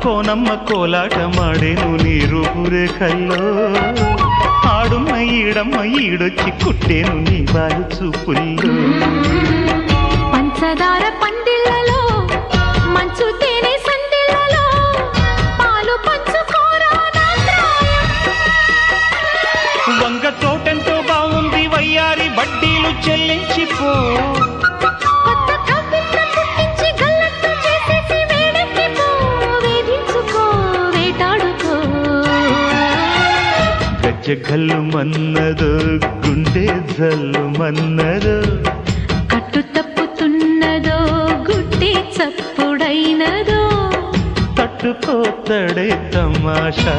కోనమ్మ కోలాట మాడేను నీ రూపురేఖల్లో ఆడున్న ఈడమ్మ ఈడొచ్చి కుట్టేను నీ బాలు చూపుల్లో పంచదార పందిళ్ళలో మంచు తేనె సందిళ్ళలో పాలు పంచుకోరా వంగ తోటంతో బాగుంది వయ్యారి వడ్డీలు చెల్లించిపో గజ్జగల్లు మన్నదో గుండె జల్లు మన్నదో కట్టు తప్పుతున్నదో గుడ్డి చప్పుడైనదో తట్టుకోతడే తమాషా